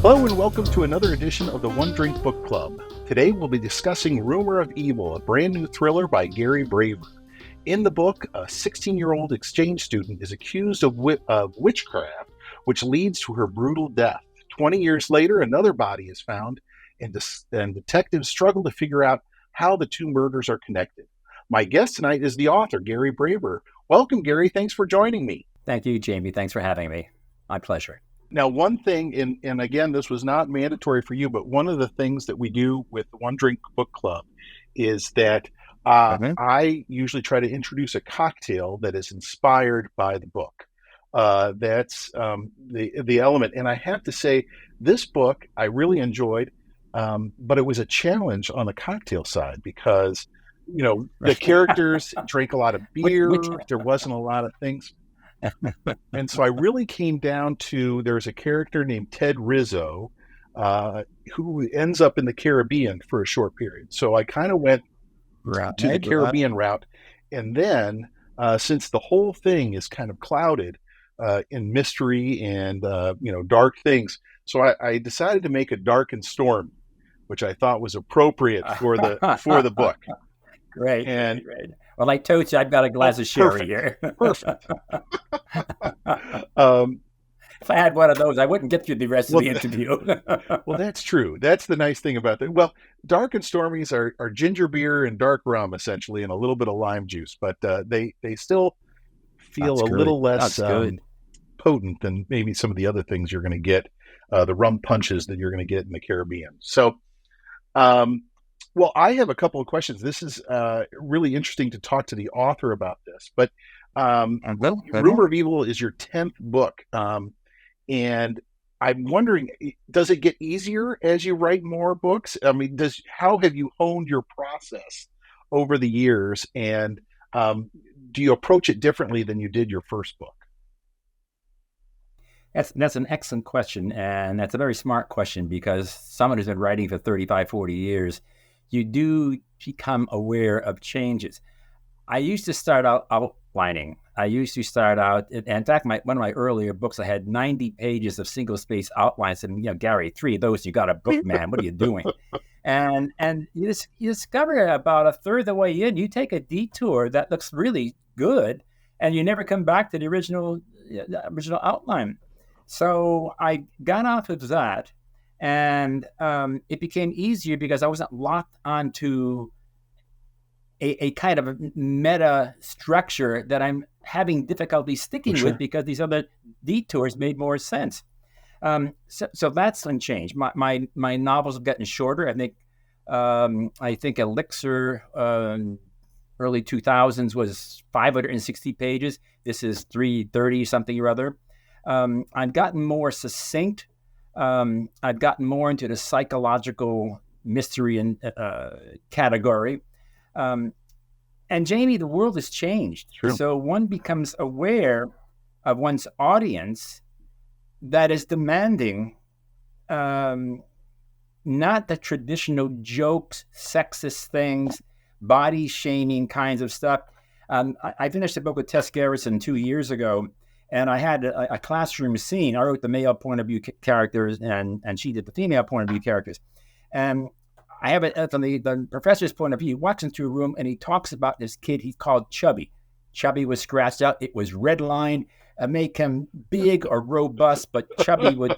Hello and welcome to another edition of the One Drink Book Club. Today we'll be discussing Rumor of Evil, a brand new thriller by Gary Braver. In the book, a 16-year-old exchange student is accused of witchcraft, which leads to her brutal death. 20 years later, another body is found, and detectives struggle to figure out how the two murders are connected. My guest tonight is the author, Gary Braver. Welcome, Gary. Thanks for joining me. Thank you, Jamie. Thanks for having me. My pleasure. Now, one thing, and again, this was not mandatory for you, but one of the things that we do with the One Drink Book Club is that I usually try to introduce a cocktail that is inspired by the book. That's the element. And I have to say, this book I really enjoyed, but it was a challenge on the cocktail side because, the characters drank a lot of beer. There wasn't a lot of things. And so I really came down to, there's a character named Ted Rizzo who ends up in the Caribbean for a short period. So I kind of went to the Caribbean route. And then since the whole thing is kind of clouded in mystery and, dark things, so I decided to make it dark and stormy, which I thought was appropriate for the book. Great. And great. Well, I told you I've got a glass of sherry here. Perfect. If I had one of those, I wouldn't get through the rest of the interview. Well, that's true. That's the nice thing about that. Well, dark and stormies are ginger beer and dark rum, essentially, and a little bit of lime juice. But they still feel That's a good. little less That's good. potent than maybe some of the other things you're going to get, the rum punches that you're going to get in the Caribbean. So, well, I have a couple of questions. This is really interesting to talk to the author about this. But Rumor of Evil is your 10th book. And I'm wondering, does it get easier as you write more books? I mean, how have you honed your process over the years? And do you approach it differently than you did your first book? That's an excellent question. And that's a very smart question because someone who's been writing for 35, 40 years, you do become aware of changes. I used to start out outlining. I used to start out, in fact, one of my earlier books, I had 90 pages of single-space outlines. And, Gary, 3 of those, you got a book, man. What are you doing? And you discover about a third of the way in, you take a detour that looks really good, and you never come back to the original outline. So I got off of that. And it became easier because I wasn't locked onto a kind of meta structure that I'm having difficulty sticking with because these other detours made more sense. So that's unchanged. My novels have gotten shorter. I think Elixir early 2000s was 560 pages. This is 330 something or other. I've gotten more succinct. I've gotten more into the psychological mystery and category. And Jamie, the world has changed. True. So one becomes aware of one's audience that is demanding not the traditional jokes, sexist things, body shaming kinds of stuff. I finished a book with Tess Gerritsen 2 years ago. And I had a classroom scene. I wrote the male point of view characters, and she did the female point of view characters. And I have it from the professor's point of view. He walks into a room, and he talks about this kid he called Chubby. Chubby was scratched out. It was redlined. Make him big or robust, but Chubby would,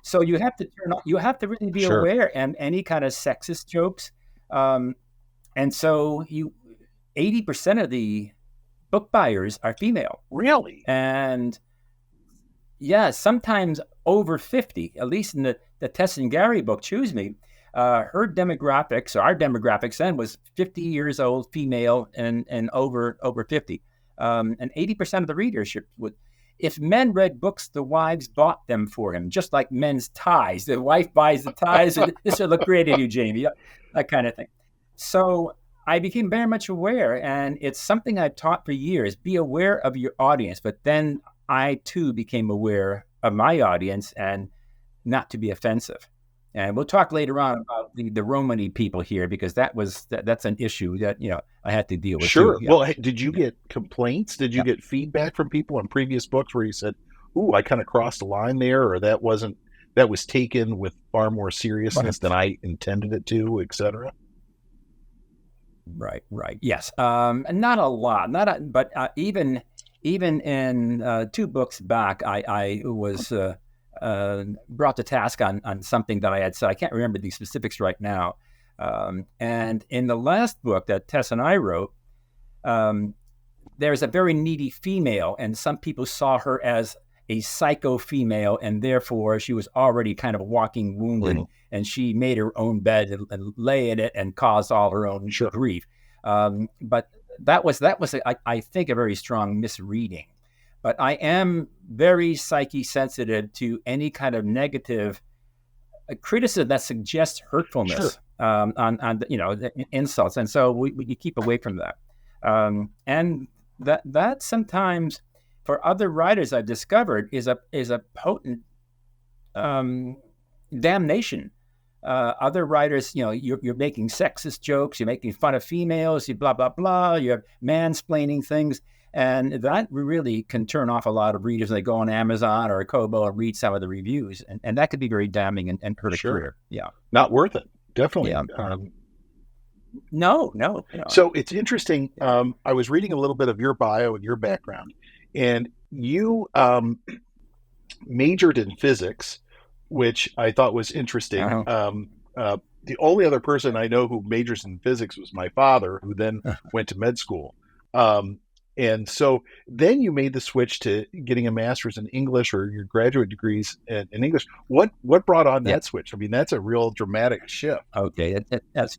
So you have to you have to really be aware, and any kind of sexist jokes. And so 80% of the book buyers are female. Really? And sometimes over 50, at least in the Tess and Gary book, Choose Me, her demographics, or our demographics then, was 50 years old, female, and over 50. And 80% of the readership would. If men read books, the wives bought them for him, just like men's ties. The wife buys the ties. This will look great on you, Jamie, that kind of thing. So I became very much aware, and it's something I've taught for years. Be aware of your audience, but then I too became aware of my audience and not to be offensive. And we'll talk later on about the Romany people here, because that's an issue that I had to deal with. Sure. Too. Well, did you get complaints? Did you get feedback from people on previous books where you said, "Ooh, I kind of crossed the line there," or that wasn't that was taken with far more seriousness than I intended it to, et cetera? Right. Yes. Not a lot, but even in 2 books back, I was brought to task on something that I had said. I can't remember the specifics right now. And in the last book that Tess and I wrote, there's a very needy female, and some people saw her as a psycho female, and therefore she was already kind of walking wounded, and she made her own bed and lay in it and caused all her own grief. But that was I think, a very strong misreading. But I am very psyche sensitive to any kind of negative criticism that suggests hurtfulness on the insults, and so we keep away from that. And that sometimes, for other writers, I've discovered is a potent damnation. Other writers, you're making sexist jokes, you're making fun of females, you blah blah blah, you're mansplaining things, and that really can turn off a lot of readers. They go on Amazon or Kobo and read some of the reviews, and that could be very damning and hurt a career. Yeah, not worth it. Definitely. Yeah. No. So it's interesting. I was reading a little bit of your bio and your background, and you majored in physics, which I thought was interesting. The only other person I know who majors in physics was my father, who then went to med school. And so then you made the switch to getting a master's in English, or your graduate degrees in English. What brought on that switch? I mean, that's a real dramatic shift. Okay, that's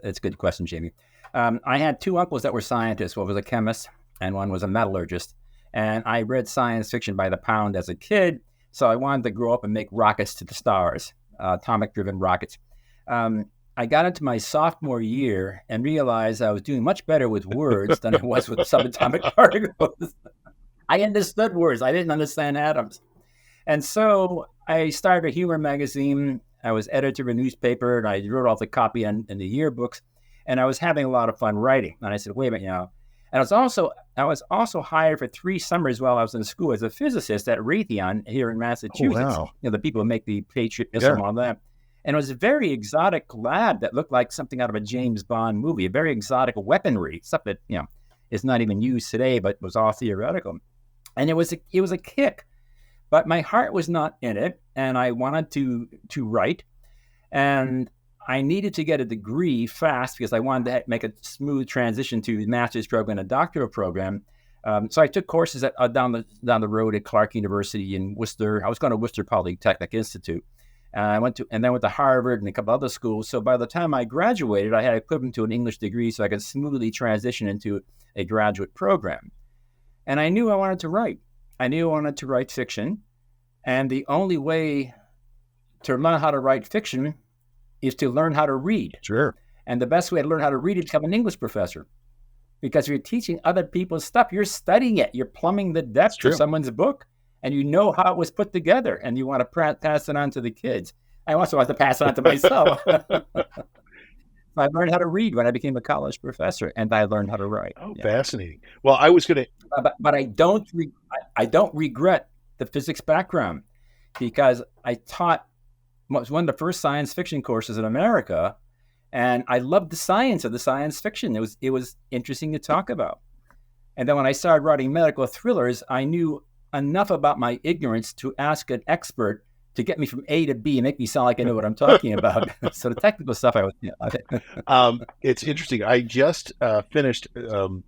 a good question, Jamie. I had 2 uncles that were scientists. One was a chemist and one was a metallurgist. And I read science fiction by the pound as a kid, so I wanted to grow up and make rockets to the stars, atomic-driven rockets. I got into my sophomore year and realized I was doing much better with words than I was with subatomic particles. I understood words. I didn't understand atoms. And so I started a humor magazine. I was editor of a newspaper, and I wrote all the copy in the yearbooks, and I was having a lot of fun writing. And I said, wait a minute, And I was also hired for 3 summers while I was in school as a physicist at Raytheon here in Massachusetts. Oh, wow. The people who make the Patriot missile and all that. And it was a very exotic lab that looked like something out of a James Bond movie, a very exotic weaponry, stuff that, is not even used today, but was all theoretical. And it was a kick, but my heart was not in it, and I wanted to write, and I needed to get a degree fast because I wanted to make a smooth transition to a master's program and a doctoral program. So I took courses down the road at Clark University in Worcester. I was going to Worcester Polytechnic Institute. I went to Harvard and a couple other schools. So by the time I graduated, I had equivalent to an English degree, so I could smoothly transition into a graduate program. And I knew I wanted to write. I knew I wanted to write fiction. And the only way to learn how to write fiction is to learn how to read. Sure. And the best way to learn how to read is to become an English professor. Because if you're teaching other people's stuff, you're studying it. You're plumbing the depths of someone's book. And you know how it was put together, and you want to pass it on to the kids. I also want to pass it on to myself. I learned how to read when I became a college professor, and I learned how to write. Oh, fascinating. Well, I was going to, but I don't regret the physics background, because I taught one of the first science fiction courses in America, and I loved the science of the science fiction. It was interesting to talk about. And then when I started writing medical thrillers, I knew enough about my ignorance to ask an expert to get me from A to B and make me sound like I know what I'm talking about. So the technical stuff, it's interesting. I just finished the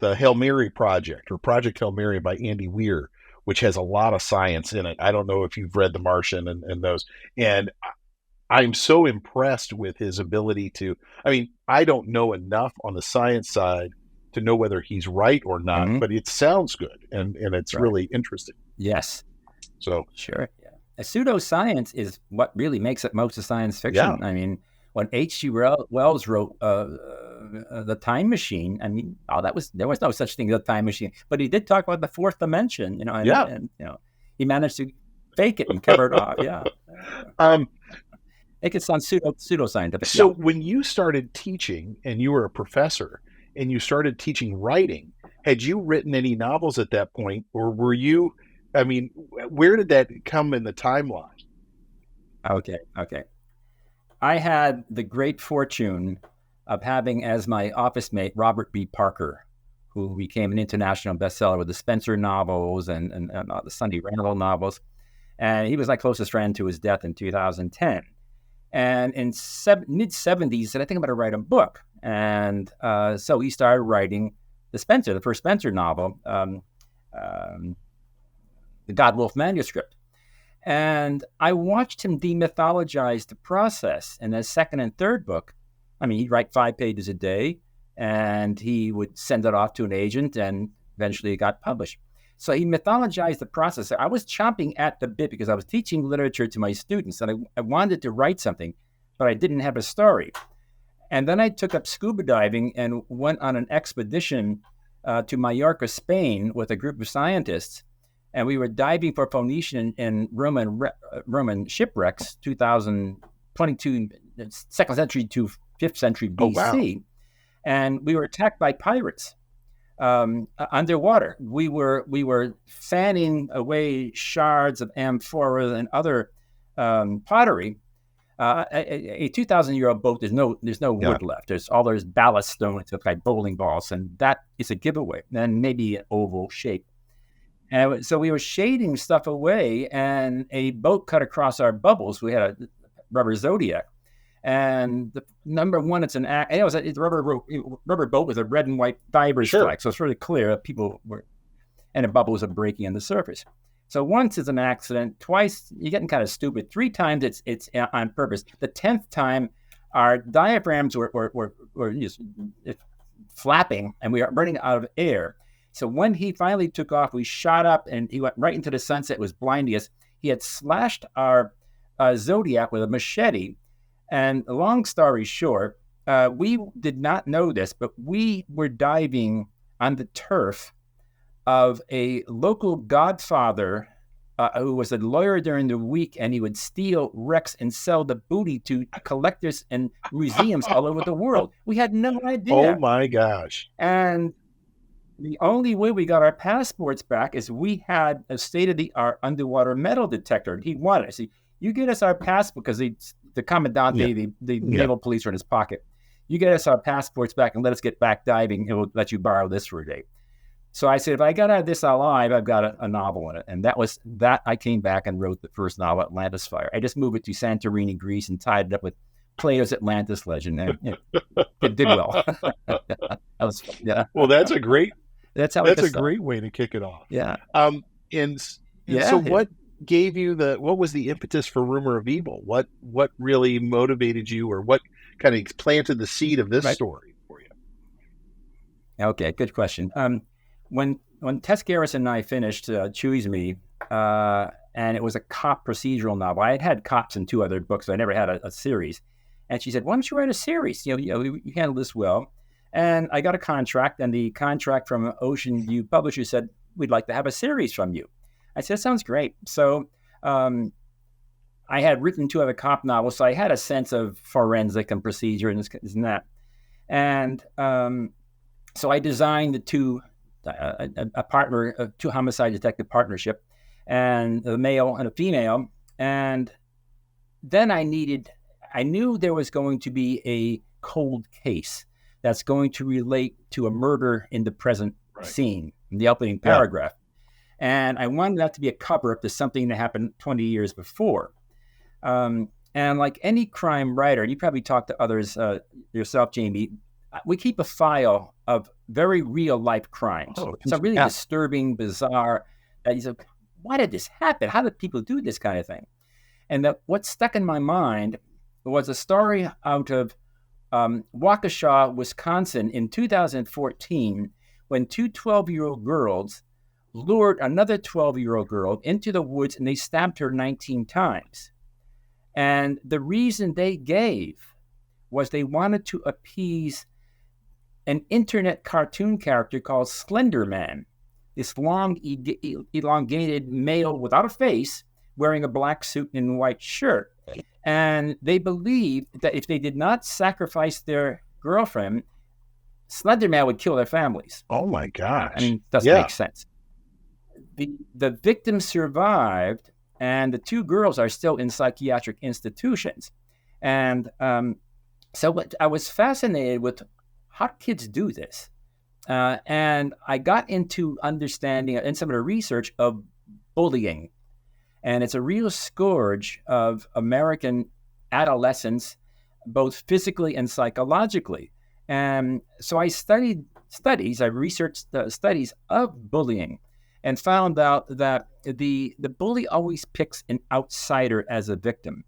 Hail Mary project, or Project Hail Mary by Andy Weir, which has a lot of science in it. I don't know if you've read The Martian and those. And I'm so impressed with his ability to, I don't know enough on the science side to know whether he's right or not, but it sounds good, and it's really interesting. Yes. So sure. Yeah. A pseudoscience is what really makes it most of science fiction. Yeah. When H.G. Wells wrote The Time Machine, there was no such thing as a time machine, but he did talk about the fourth dimension, and he managed to fake it and cover it off. Yeah. Make it sound pseudoscientific. So when you started teaching and you were a professor, and you started teaching writing, had you written any novels at that point, or were you I mean, where did that come in the timeline? Okay. I had the great fortune of having as my office mate Robert B. Parker, who became an international bestseller with the Spencer novels and the Sunday Randall novels. And he was my closest friend to his death in 2010. And in mid 70s, he said, I think I'm going to write a book. And so he started writing the first Spencer novel, the God Wolf manuscript. And I watched him demythologize the process. In his second and third book, I mean, he'd write 5 pages a day, and he would send it off to an agent, and eventually it got published. So he mythologized the process. I was chomping at the bit because I was teaching literature to my students, and I wanted to write something, but I didn't have a story. And then I took up scuba diving and went on an expedition to Mallorca, Spain, with a group of scientists. And we were diving for Phoenician and Roman shipwrecks, 2022, 2nd century to 5th century BC. Oh, wow. And we were attacked by pirates underwater. We were fanning away shards of amphora and other pottery. A 2,000-year-old boat, there's no wood left. There's ballast stones like bowling balls, and that is a giveaway. And maybe an oval shape. And so we were shading stuff away, and a boat cut across our bubbles. We had a rubber Zodiac, and the number one, it's a rubber boat with a red and white fibers flag, so it's really clear that people were, and the bubbles are breaking on the surface. So once it's an accident, twice you're getting kind of stupid. 3 times it's on purpose. The 10th time, our diaphragms were just flapping, and we were running out of air. So when he finally took off, we shot up and he went right into the sunset. It was blinding us. He had slashed our Zodiac with a machete. And long story short, we did not know this, but we were diving on the turf of a local godfather who was a lawyer during the week, and he would steal wrecks and sell the booty to collectors and museums all over the world. We had no idea. Oh, my gosh. And the only way we got our passports back is we had a state-of-the-art underwater metal detector. He wanted us. You get us our passport, because the commandante, the naval police are in his pocket. You get us our passports back and let us get back diving, and we'll let you borrow this for a day. So I said, if I got out of this alive, I've got a novel in it. And that was that. I came back and wrote the first novel, Atlantis Fire. I just moved it to Santorini, Greece, and tied it up with Plato's Atlantis legend. And it did well. Well, that's a great... That's a great way to kick it off. Yeah. So what gave you what was the impetus for Rumor of Evil? What really motivated you, or what kind of planted the seed of this story for you? Okay, good question. When Tess Garrison and I finished Choose Me, and it was a cop procedural novel. I had cops in 2 other books. So I never had a series. And she said, why don't you write a series? You handle this well. And I got a contract, and the contract from Ocean View Publisher said, we'd like to have a series from you. I said, sounds great. So I had written 2 other cop novels, so I had a sense of forensic and procedure and this and that. And so I designed the 2 homicide detective partnership, and a male and a female. And then I knew there was going to be a cold case that's going to relate to a murder in the present scene, in the opening paragraph. And I wanted that to be a cover-up to something that happened 20 years before. And like any crime writer, you probably talk to others yourself, Jamie, we keep a file of very real-life crimes. Some really disturbing, bizarre, that you say, why did this happen? How did people do this kind of thing? And what stuck in my mind was a story out of Waukesha, Wisconsin in 2014, when 2 12-year-old girls lured another 12-year-old girl into the woods, and they stabbed her 19 times. And the reason they gave was they wanted to appease an internet cartoon character called Slender Man, this long, elongated male without a face, wearing a black suit and white shirt. And they believed that if they did not sacrifice their girlfriend, Slender Man would kill their families. Oh, my gosh. I mean, it doesn't make sense. the victim survived, and the two girls are still in psychiatric institutions. And so I was fascinated with how kids do this. And I got into understanding and some of the research of bullying. And it's a real scourge of American adolescents, both physically and psychologically. And so I I researched studies of bullying and found out that the bully always picks an outsider as a victim,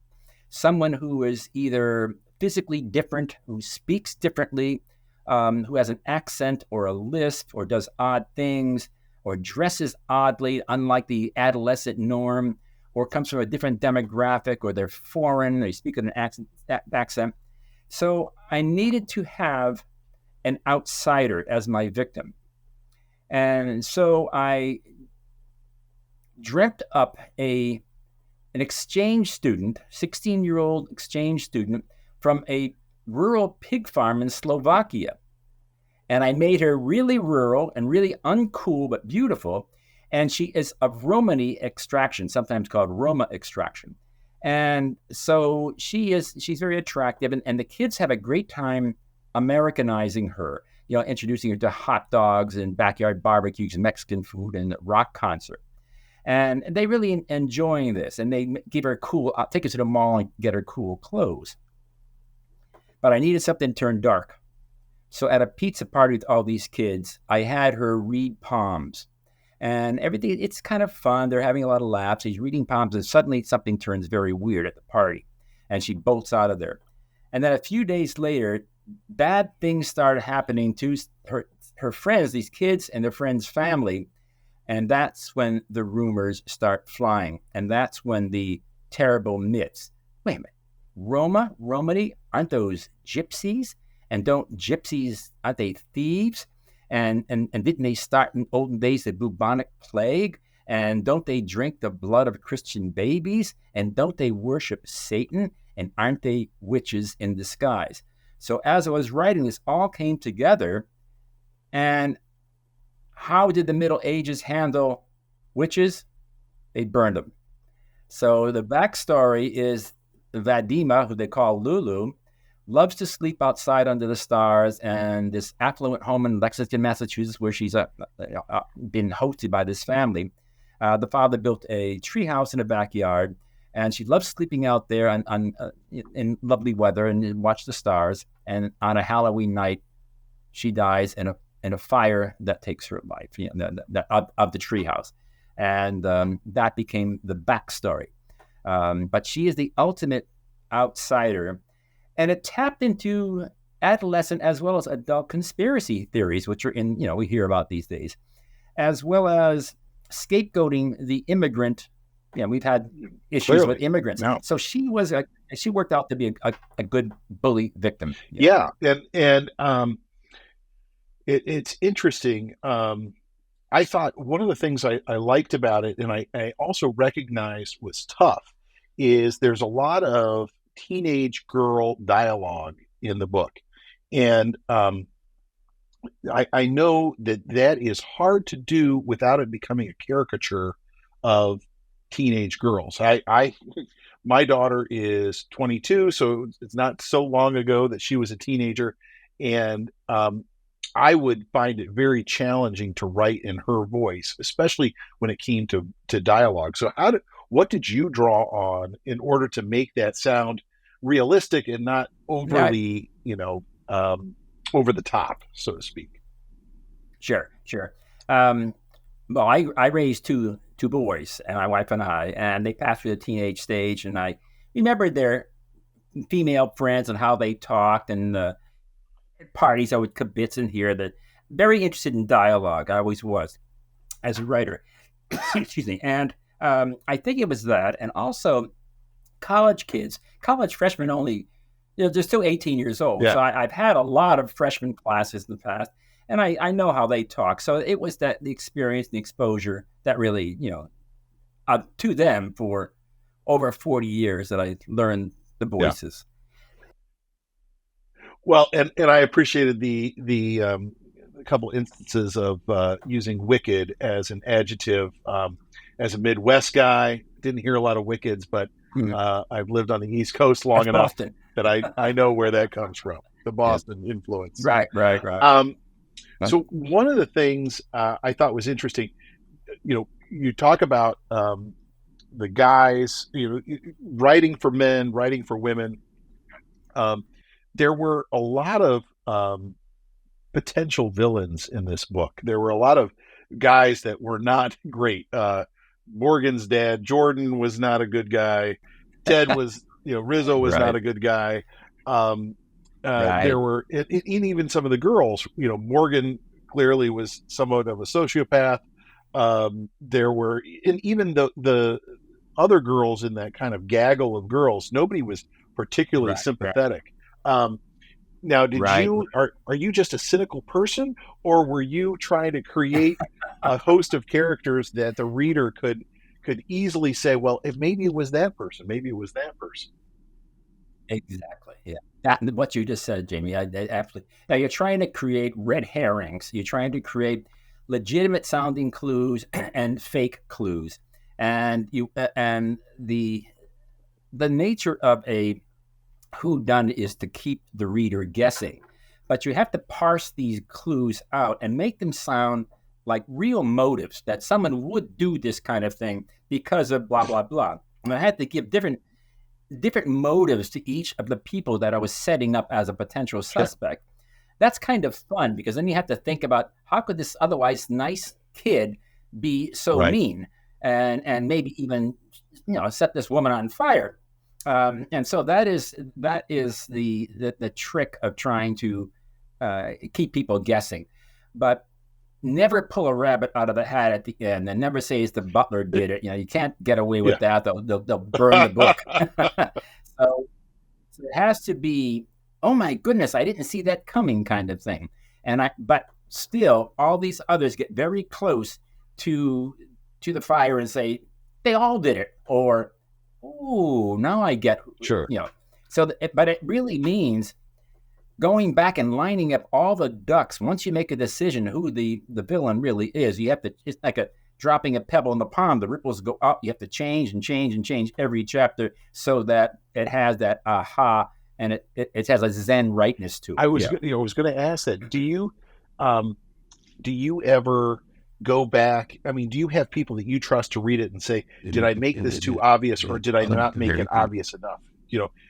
someone who is either physically different, who speaks differently, who has an accent or a lisp or does odd things or dresses oddly, unlike the adolescent norm, or comes from a different demographic, or they're foreign, they speak in an accent. So I needed to have an outsider as my victim. And so I dreamt up an exchange student, 16-year-old exchange student from a rural pig farm in Slovakia. And I made her really rural and really uncool, but beautiful. And she is of Romani extraction, sometimes called Roma extraction. And so she's very attractive. And the kids have a great time Americanizing her, introducing her to hot dogs and backyard barbecues and Mexican food and rock concert. And they really enjoying this. And they give her take her to the mall and get her cool clothes. But I needed something turned dark. So at a pizza party with all these kids, I had her read palms. And everything, it's kind of fun. They're having a lot of laughs. She's reading palms, and suddenly something turns very weird at the party. And she bolts out of there. And then a few days later, bad things started happening to her friends, these kids and their friends' family. And that's when the rumors start flying. And that's when the terrible myths. Wait a minute. Romani, aren't those gypsies? And don't gypsies, aren't they thieves? And didn't they start in olden days the bubonic plague? And don't they drink the blood of Christian babies? And don't they worship Satan? And aren't they witches in disguise? So as I was writing, this all came together. And how did the Middle Ages handle witches? They burned them. So the backstory is Vadima, who they call Lulu, loves to sleep outside under the stars, and this affluent home in Lexington, Massachusetts, where she's been hosted by this family. The father built a treehouse in the backyard, and she loves sleeping out there in lovely weather and watch the stars. And on a Halloween night, she dies in a fire that takes her life, of the treehouse, and that became the backstory. But she is the ultimate outsider. And it tapped into adolescent as well as adult conspiracy theories, which are we hear about these days, as well as scapegoating the immigrant. We've had issues with immigrants. No. So she worked out to be a good bully victim. Yeah. And it's interesting. I thought one of the things I liked about it, and I also recognized was tough, is there's a lot of teenage girl dialogue in the book. And I know that is hard to do without it becoming a caricature of teenage girls. My daughter is 22, so it's not so long ago that she was a teenager. And I would find it very challenging to write in her voice, especially when it came to dialogue. So what did you draw on in order to make that sound realistic and not overly, over the top, so to speak? Sure. Well, I raised two boys, and my wife and I, and they passed through the teenage stage, and I remembered their female friends and how they talked, and at parties I would kibitz and hear that. Very interested in dialogue. I always was as a writer. Excuse me. And I think it was that, and also college freshmen only, they're still 18 years old. Yeah. So I've had a lot of freshman classes in the past, and I know how they talk. So it was the experience and the exposure that really, to them for over 40 years that I learned the voices. Yeah. Well, and I appreciated the a couple instances of using wicked as an adjective. As a Midwest guy, didn't hear a lot of wickeds, but I've lived on the East Coast long enough Boston. that I know where that comes from, the Boston influence. Right. So one of the things I thought was interesting, you talk about the guys, writing for men, writing for women. There were a lot of potential villains in this book. There were a lot of guys that were not great. Morgan's dad, Jordan, was not a good guy. Ted was, Rizzo was not a good guy. There were, and even some of the girls, Morgan clearly was somewhat of a sociopath. There were, and even the other girls in that kind of gaggle of girls, nobody was particularly sympathetic. Now, are you just a cynical person, or were you trying to create a host of characters that the reader could easily say, well, if maybe it was that person, maybe it was that person? Exactly. Yeah. What you just said, Jamie, I absolutely. Now you're trying to create red herrings. You're trying to create legitimate sounding clues and fake clues, and the nature of a whodunit is to keep the reader guessing, but you have to parse these clues out and make them sound like real motives, that someone would do this kind of thing because of blah blah blah. And I had to give different motives to each of the people that I was setting up as a potential suspect. Sure. That's kind of fun, because then you have to think about, how could this otherwise nice kid be so mean and maybe even set this woman on fire. And so that is the trick of trying to keep people guessing, but never pull a rabbit out of the hat at the end, and never say it's the butler did it. You can't get away with that. They'll burn the book. So it has to be, oh my goodness, I didn't see that coming, kind of thing. But still, all these others get very close to the fire and say they all did it, or, oh, now I get, sure. But it really means going back and lining up all the ducks. Once you make a decision who the villain really is, you have to, it's like dropping a pebble in the pond. The ripples go up. You have to change and change and change every chapter so that it has that aha, and it has a Zen rightness to it. I was going to ask that. Do you ever go back? I mean, do you have people that you trust to read it and say, did I make this too obvious, or did I not make it obvious enough?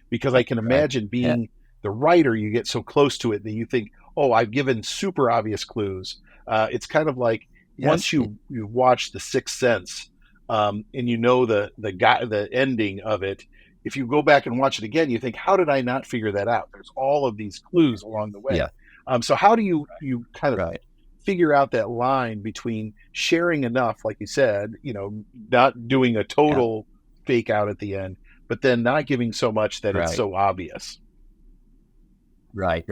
Because I can imagine being the writer, you get so close to it that you think, oh, I've given super obvious clues. It's kind of like once you watch The Sixth Sense, and the ending of it, if you go back and watch it again, you think, how did I not figure that out? There's all of these clues along the way. Yeah. So how do you kind of figure out that line between sharing enough, like you said, not doing a total fake out at the end, but then not giving so much that it's so obvious? Right.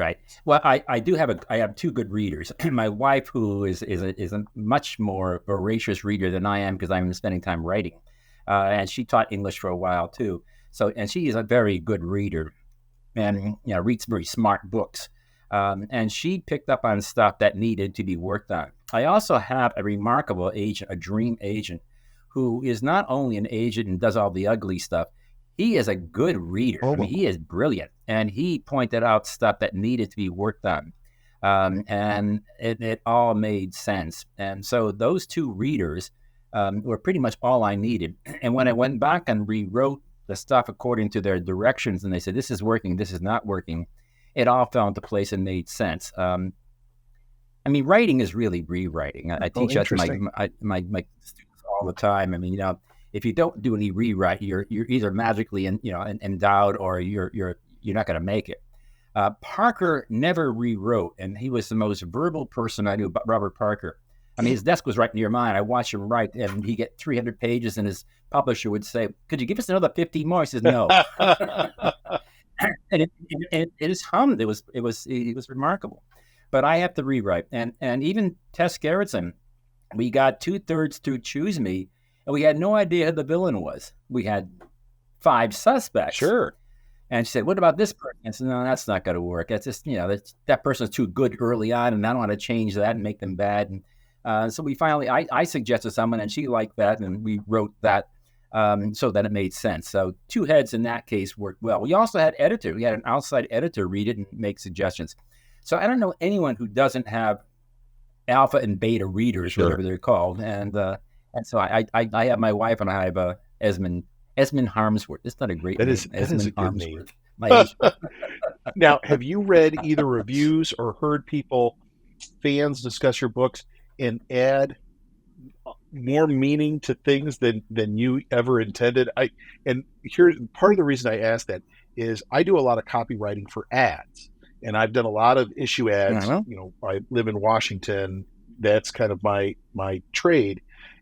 Well, I have two good readers. My wife, who is a much more voracious reader than I am, because I'm spending time writing, and she taught English for a while too. So, and she is a very good reader, and reads very smart books. And she picked up on stuff that needed to be worked on. I also have a remarkable agent, a dream agent, who is not only an agent and does all the ugly stuff. He is a good reader. I mean, he is brilliant, and he pointed out stuff that needed to be worked on, and it all made sense. And so those two readers were pretty much all I needed. And when I went back and rewrote the stuff according to their directions, and they said, this is working, this is not working, it all fell into place and made sense. I mean, writing is really rewriting. I teach that to my students all the time. I mean, if you don't do any rewrite, you're either magically endowed, or you're not going to make it. Parker never rewrote, and he was the most verbal person I knew. Robert Parker. I mean, his desk was right near mine. I watched him write, and he'd get 300 pages, and his publisher would say, "Could you give us another 50 more?" He says, "No." And it is hummed. It was remarkable. But I have to rewrite, and even Tess Gerritsen, we got 2/3 through Choose Me, and we had no idea who the villain was. We had 5 suspects. Sure. And she said, "What about this person?" I said, "No, that's not going to work. That's just, that person's too good early on, and I don't want to change that and make them bad." And so we finally, I suggested someone, and she liked that, and we wrote that so that it made sense. So two heads in that case worked well. We also had editor. We had an outside editor read it and make suggestions. So I don't know anyone who doesn't have alpha and beta readers, Sure. whatever they're called. And so I have my wife, and I have Esmond Harmsworth. It's not a great name. That is a good name. My age. Now, have you read either reviews or heard fans discuss your books and add more meaning to things than you ever intended? And here, part of the reason I ask that is I do a lot of copywriting for ads, and I've done a lot of issue ads. I live in Washington. That's kind of my trade,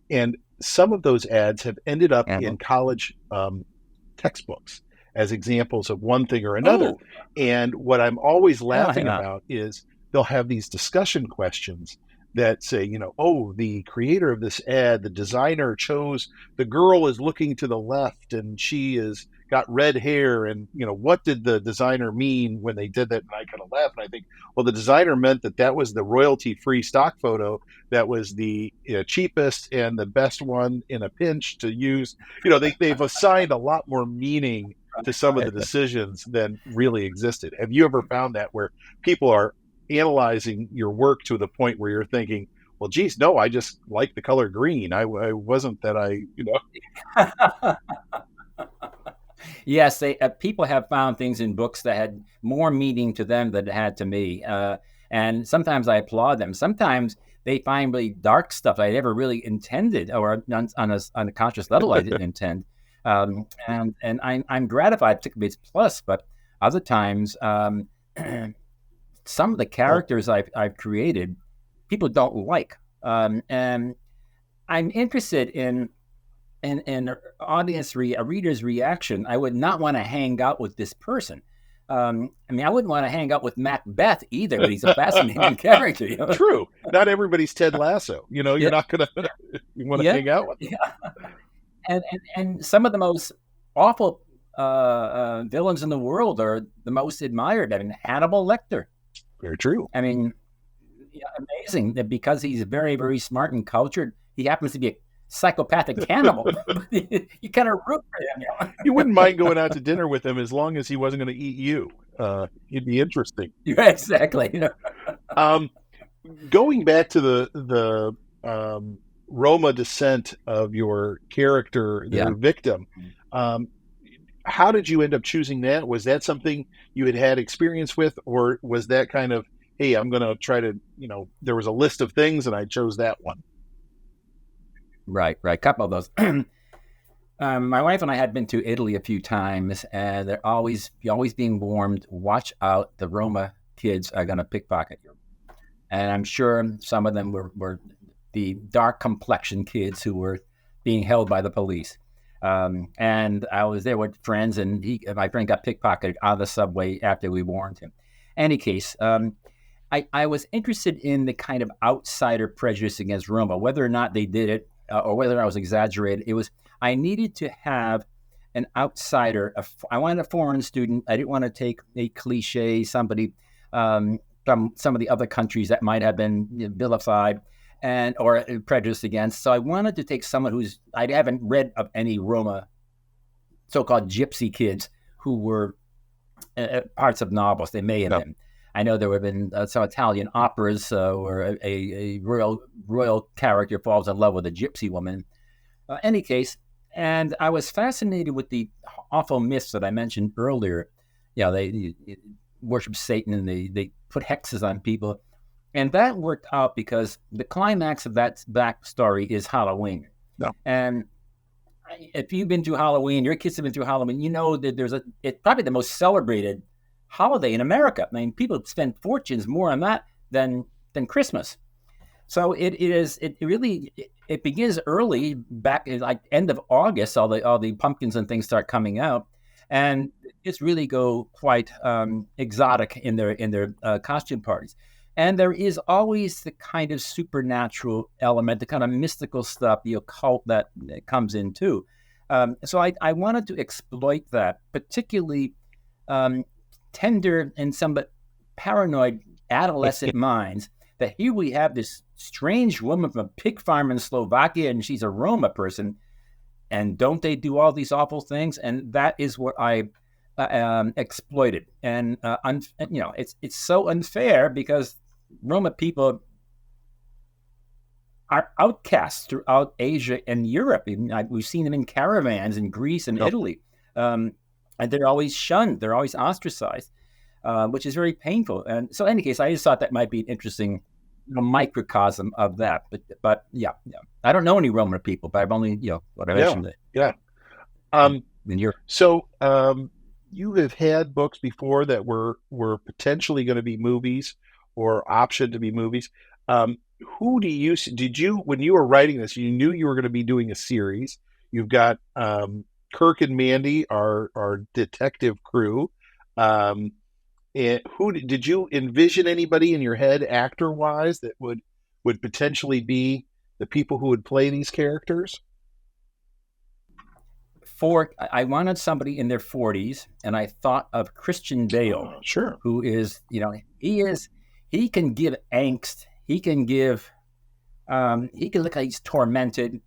and some of those ads have ended up in college textbooks as examples of one thing or another. Oh. And what I'm always laughing about is they'll have these discussion questions that say, the creator of this ad, the designer chose, the girl is looking to the left and she is got red hair, and what did the designer mean when they did that? And I kind of laugh and I think, well, the designer meant that was the royalty-free stock photo that was the cheapest and the best one in a pinch to use. They've assigned a lot more meaning to some of the decisions than really existed. Have you ever found that where people are analyzing your work to the point where you're thinking, well, geez, no, I just like the color green. I wasn't that Yes, people have found things in books that had more meaning to them than it had to me. And sometimes I applaud them. Sometimes they find really dark stuff I never really intended, or on a conscious level I didn't intend. And I'm gratified, particularly it's plus, but other times some of the characters I've created, people don't like. And I'm interested in a reader's reaction. I would not want to hang out with this person. I wouldn't want to hang out with Macbeth either, but he's a fascinating character. True. Not everybody's Ted Lasso. You're not going to want to hang out with him. Yeah. And some of the most awful villains in the world are the most admired. Hannibal Lecter. Very true. Amazing that because he's very, very smart and cultured, he happens to be a psychopathic cannibal. You kind of root for him. You wouldn't mind going out to dinner with him as long as he wasn't going to eat you. It'd be interesting. Yeah, exactly. Going back to the Roma descent of your character, the victim, how did you end up choosing that? Was that something you had experience with, or was that kind of, hey, I'm going to try to, there was a list of things and I chose that one? Right. Couple of those. My wife and I had been to Italy a few times, and they're always being warned, watch out, the Roma kids are going to pickpocket you. And I'm sure some of them were the dark complexion kids who were being held by the police. And I was there with friends, and my friend got pickpocketed on the subway after we warned him. Any case, I was interested in the kind of outsider prejudice against Roma, whether or not they did it, or whether I was exaggerated. I needed to have an outsider. I wanted a foreign student. I didn't want to take a cliche, somebody from some of the other countries that might have been vilified or prejudiced against. So I wanted to take someone I haven't read of any Roma, so-called gypsy kids who were parts of novels. They may have been. I know there have been some Italian operas where a royal character falls in love with a gypsy woman. Any case, and I was fascinated with the awful myths that I mentioned earlier. They worship Satan and they put hexes on people. And that worked out because the climax of that backstory is Halloween. No. And if you've been through Halloween, your kids have been through Halloween, you know that it's probably the most celebrated holiday in America. People spend fortunes more on that than Christmas. So it begins early, back in like end of August. All the pumpkins and things start coming out, and it's really go quite exotic in their costume parties. And there is always the kind of supernatural element, the kind of mystical stuff, the occult that comes in too. So I wanted to exploit that, particularly um, tender and somewhat paranoid adolescent minds that here we have this strange woman from a pig farm in Slovakia, and she's a Roma person, and don't they do all these awful things? And that is what I exploited. And it's so unfair because Roma people are outcasts throughout Asia and Europe. We've seen them in caravans in Greece and Italy, and they're always shunned. They're always ostracized, which is very painful. And so, in any case, I just thought that might be an interesting microcosm of that. But yeah, I don't know any Roman people, but I've only what I mentioned. In Europe. So you have had books before that were potentially going to be movies or optioned to be movies. Who did you, when you were writing this, you knew you were going to be doing a series? You've got Kirk and Mandy, our detective crew. And who did you envision anybody in your head, actor wise, that would potentially be the people who would play these characters? I wanted somebody in their 40s, and I thought of Christian Bale, sure, who is, he can give angst. He can give, he can look like he's tormented.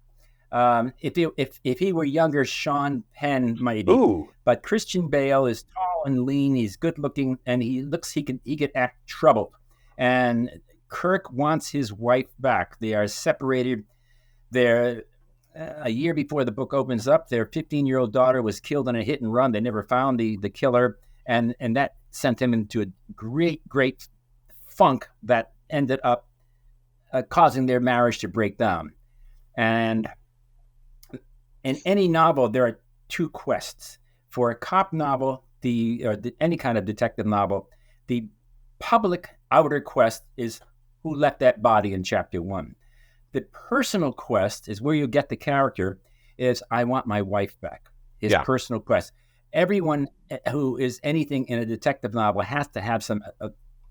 If he were younger, Sean Penn maybe. Ooh. But Christian Bale is tall and lean. He's good looking, and he can act troubled. And Kirk wants his wife back. They are separated. They're a year before the book opens up. Their 15-year-old daughter was killed in a hit and run. They never found the killer, and that sent him into a great funk that ended up causing their marriage to break down. And in any novel, there are two quests. For a cop novel, any kind of detective novel, the public outer quest is who left that body in chapter 1. The personal quest is where you get the character is I want my wife back. His personal quest. Everyone who is anything in a detective novel has to have some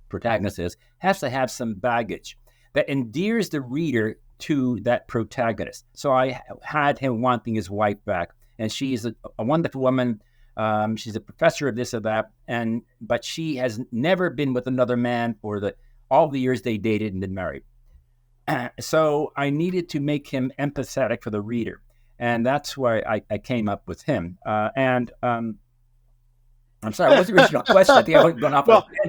protagonist has to have some baggage that endears the reader to that protagonist. So I had him wanting his wife back, and she's a wonderful woman. She's a professor of this or that, but she has never been with another man for all the years they dated and been married. So I needed to make him empathetic for the reader, and that's why I came up with him. I'm sorry, what was the original question? I think I was going off.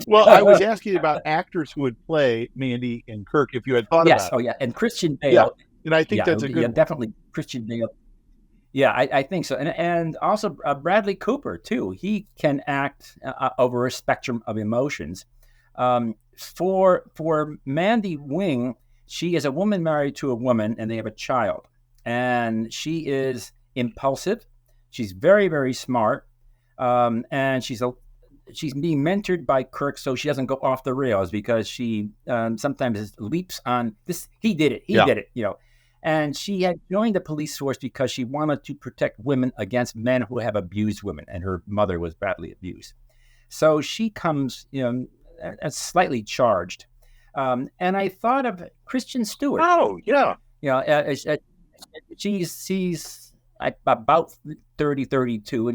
Well, I was asking about actors who would play Mandy and Kirk, if you had thought about it. Yes, oh yeah, and Christian Bale. Yeah, and I think that's a good one. Definitely Christian Bale. Yeah, I think so. And also Bradley Cooper, too. He can act over a spectrum of emotions. For Mandy Wing, she is a woman married to a woman, and they have a child. And she is impulsive. She's very, very smart. And she's being mentored by Kirk so she doesn't go off the rails because she sometimes leaps on this. He did it. He did it, And she had joined the police force because she wanted to protect women against men who have abused women, and her mother was badly abused. So she comes, slightly charged. And I thought of Kristen Stewart. Oh, yeah. She's about 30, 32,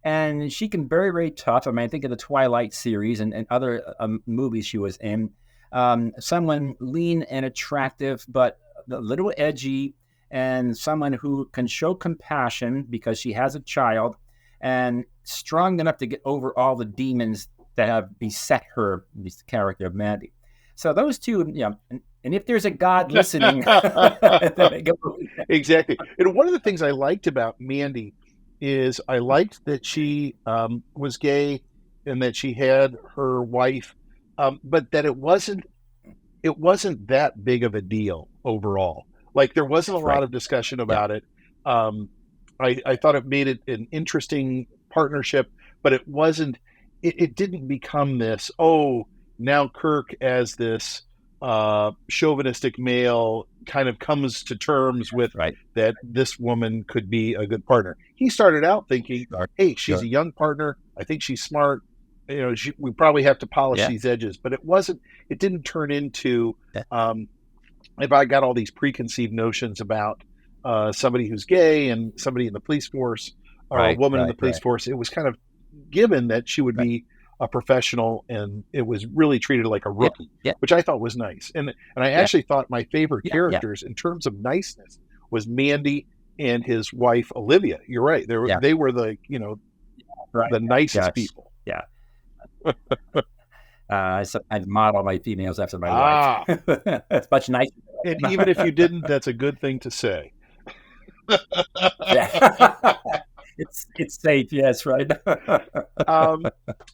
and she can be very, very tough. I mean, I think of the Twilight series and other movies she was in. Someone lean and attractive, but a little edgy, and someone who can show compassion because she has a child, and strong enough to get over all the demons that have beset her, this character of Mandy. So those two, and if there's a God listening, exactly. And one of the things I liked about Mandy is I liked that she was gay and that she had her wife, but that it wasn't that big of a deal overall. Like there wasn't a lot of discussion about it. I thought it made it an interesting partnership, but it wasn't. It didn't become this. Oh, now Kirk as this chauvinistic male kind of comes to terms with that this woman could be a good partner. He started out thinking, hey, she's a young partner. I think she's smart. We probably have to polish these edges, but it didn't turn into, if I got all these preconceived notions about somebody who's gay and somebody in the police force or a woman in the police force, it was kind of given that she would be a professional, and it was really treated like a rookie, which I thought was nice. And I actually thought my favorite characters in terms of niceness was Mandy and his wife Olivia. You're right. They were the the nicest people. Yeah. I model my females after my wife. It's much nicer. And even if you didn't, that's a good thing to say. It's safe, yes, right.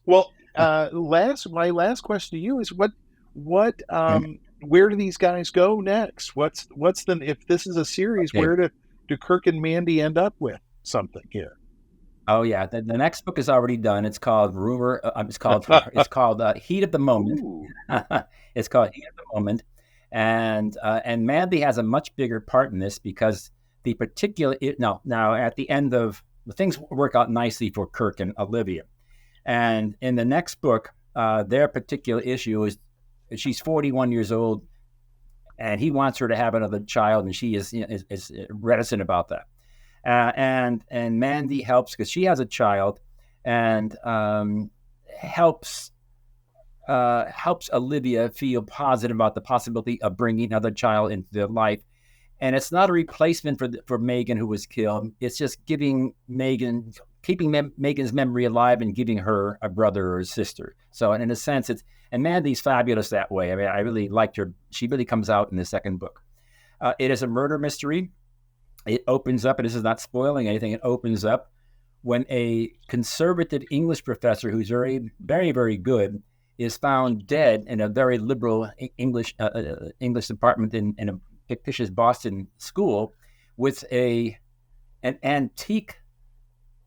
Well, my last question to you is what where do these guys go next? What's if this is a series, where do Kirk and Mandy end up with something here? Oh yeah, the next book is already done. It's called Rumor. It's called Heat of the Moment. It's called Heat of the Moment, and Mandy has a much bigger part in this because the particular now at the end of the things work out nicely for Kirk and Olivia, and in the next book, their particular issue is she's 41 years old, and he wants her to have another child, and she is reticent about that. And Mandy helps because she has a child, and helps Olivia feel positive about the possibility of bringing another child into their life. And it's not a replacement for Megan, who was killed. It's just keeping Megan's memory alive and giving her a brother or a sister. So in a sense, and Mandy's fabulous that way. I mean, I really liked her. She really comes out in the second book. It is a murder mystery. It opens up, and this is not spoiling anything, it opens up when a conservative English professor who's very, very, very good is found dead in a very liberal English department in a fictitious Boston school with an antique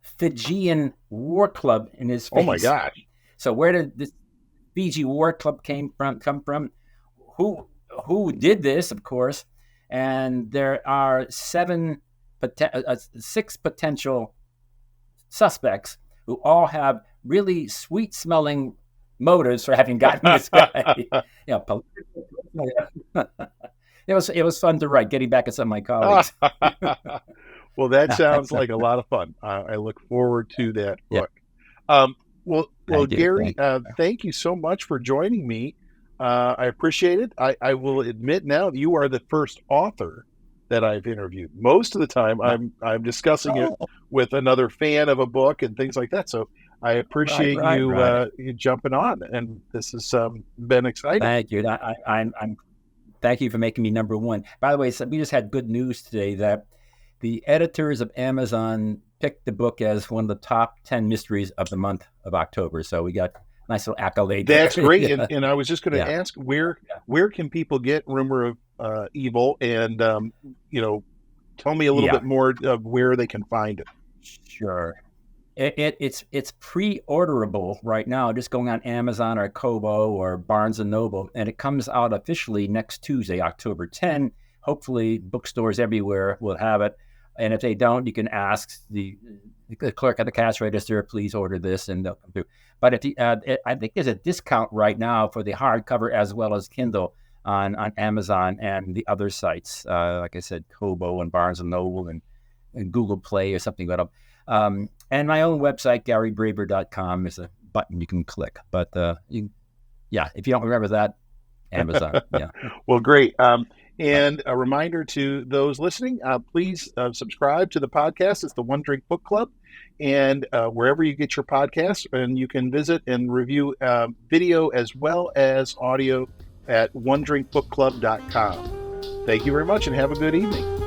Fijian war club in his face. Oh my gosh. So where did this Fiji war club come from? Who did this, of course? And there are 6 potential suspects who all have really sweet-smelling motives for having gotten this guy. It was fun to write. Getting back at some of my colleagues. Well, that sounds like a lot of fun. I look forward to that book. Well, Gary, thank you so much for joining me. I appreciate it. I will admit now that you are the first author that I've interviewed. Most of the time, I'm discussing it with another fan of a book and things like that. So I appreciate you jumping on, and this has been exciting. Thank you. I'm thank you for making me number one. By the way, we just had good news today that the editors of Amazon picked the book as one of the top 10 mysteries of the month of October. So we got nice little accolade. That's great. And I was just going to ask, where can people get Rumor of Evil? And, tell me a little bit more of where they can find it. Sure. It's pre-orderable right now, just going on Amazon or Kobo or Barnes & Noble. And it comes out officially next Tuesday, October 10. Hopefully bookstores everywhere will have it. And if they don't, you can ask the clerk at the cash register, please order this, and they'll come through. But I think there's a discount right now for the hardcover as well as Kindle on Amazon and the other sites. Like I said, Kobo and Barnes & Noble and Google Play or something like that. And my own website, GaryBraber.com, is a button you can click. But if you don't remember that, Amazon. Yeah. Well, great. And a reminder to those listening, please subscribe to the podcast. It's the One Drink Book Club. And wherever you get your podcasts, and you can visit and review video as well as audio at onedrinkbookclub.com. Thank you very much, and have a good evening.